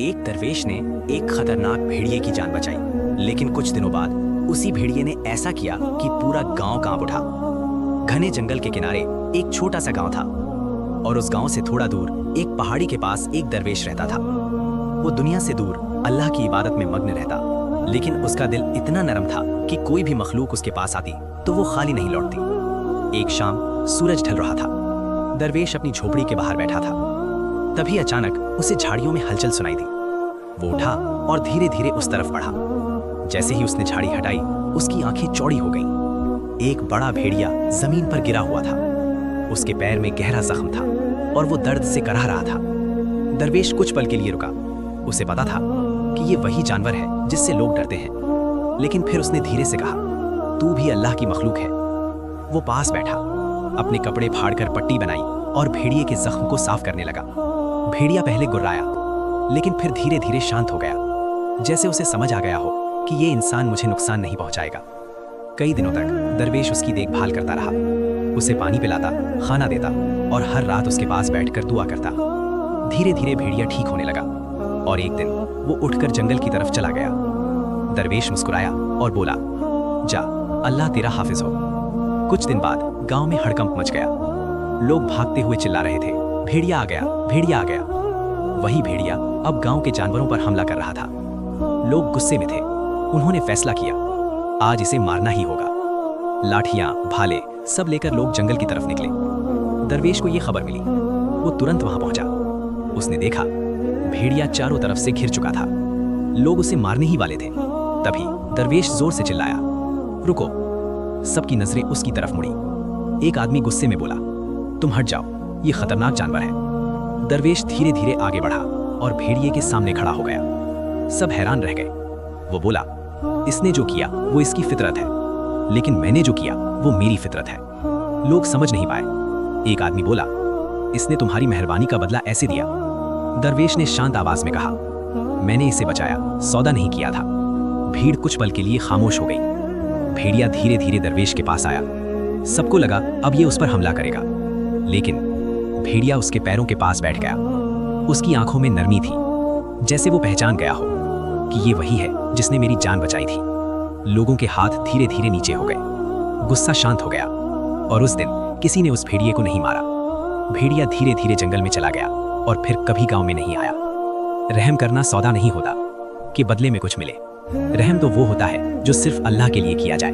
एक दरवेश ने एक खतरनाक भेड़िए की जान बचाई, लेकिन कुछ दिनों बाद उसी भेड़िए ने ऐसा किया कि पूरा गांव कांप उठा। घने जंगल के किनारे एक छोटा सा गांव था और उस गांव से थोड़ा दूर एक पहाड़ी के पास एक दरवेश रहता था। वो दुनिया से दूर अल्लाह की इबादत में मग्न रहता, लेकिन उसका दिल इतना नरम था कि कोई भी मखलूक उसके पास आती तो वो खाली नहीं लौटती। एक शाम सूरज ढल रहा था। दरवेश अपनी झोपड़ी के बाहर बैठा था। तभी अचानक उसे झाड़ियों में हलचल सुनाई दी। वो उठा और धीरे धीरे उस तरफ बढ़ा। जैसे ही उसने झाड़ी हटाई, उसकी आंखें चौड़ी हो गईं। एक बड़ा भेड़िया जमीन पर गिरा हुआ था। उसके पैर में गहरा जख्म था और वो दर्द से कराह रहा था। दरवेश कुछ पल के लिए रुका। उसे पता था कि ये वही जानवर है जिससे लोग डरते हैं, लेकिन फिर उसने धीरे से कहा, तू भी अल्लाह की मखलूक है। वो पास बैठा, अपने कपड़े फाड़कर पट्टी बनाई और भेड़िए के जख्म को साफ करने लगा। भेड़िया पहले गुर्राया, लेकिन फिर धीरे धीरे शांत हो गया, जैसे उसे समझ आ गया हो कि ये इंसान मुझे नुकसान नहीं पहुंचाएगा। कई दिनों तक दरवेश उसकी देखभाल करता रहा। उसे पानी पिलाता, खाना देता और हर रात उसके पास बैठकर दुआ करता। धीरे धीरे भेड़िया ठीक होने लगा और एक दिन वो उठकर जंगल की तरफ चला गया। दरवेश मुस्कुराया और बोला, जा, अल्लाह तेरा हाफिज हो। कुछ दिन बाद गांव में हड़कंप मच गया। लोग भागते हुए चिल्ला रहे थे, भेड़िया आ गया, भेड़िया आ गया। वही भेड़िया अब गांव के जानवरों पर हमला कर रहा था। लोग गुस्से में थे। उन्होंने फैसला किया, आज इसे मारना ही होगा। लाठियां, भाले सब लेकर लोग जंगल की तरफ निकले। दरवेश को यह खबर मिली। वो तुरंत वहां पहुंचा। उसने देखा भेड़िया चारों तरफ से घिर चुका था। लोग उसे मारने ही वाले थे। तभी दरवेश जोर से चिल्लाया, रुको। सबकी नजरें उसकी तरफ मुड़ी। एक आदमी गुस्से में बोला, तुम हट जाओ, ये खतरनाक जानवर है। दरवेश धीरे धीरे आगे बढ़ा और भेड़िए के सामने खड़ा हो गया। सब हैरान रह गए। वो बोला, इसने जो किया वो इसकी फितरत है, लेकिन मैंने जो किया वो मेरी फितरत है। लोग समझ नहीं पाए। एक आदमी बोला, इसने तुम्हारी मेहरबानी का बदला ऐसे दिया। दरवेश ने शांत आवाज में कहा, मैंने इसे बचाया, सौदा नहीं किया था। भीड़ कुछ पल के लिए खामोश हो गई। भेड़िया धीरे धीरे दरवेश के पास आया। सबको लगा अब ये उस पर हमला करेगा, लेकिन भेड़िया उसके पैरों के पास बैठ गया। उसकी आंखों में नरमी थी, जैसे वो पहचान गया हो कि ये वही है जिसने मेरी जान बचाई थी। लोगों के हाथ धीरे धीरे नीचे हो गए। गुस्सा शांत हो गया और उस दिन किसी ने उस भेड़िए को नहीं मारा। भेड़िया धीरे धीरे जंगल में चला गया और फिर कभी गांव में नहीं आया। रहम करना सौदा नहीं होता कि बदले में कुछ मिले। रहम तो वो होता है जो सिर्फ अल्लाह के लिए किया जाए।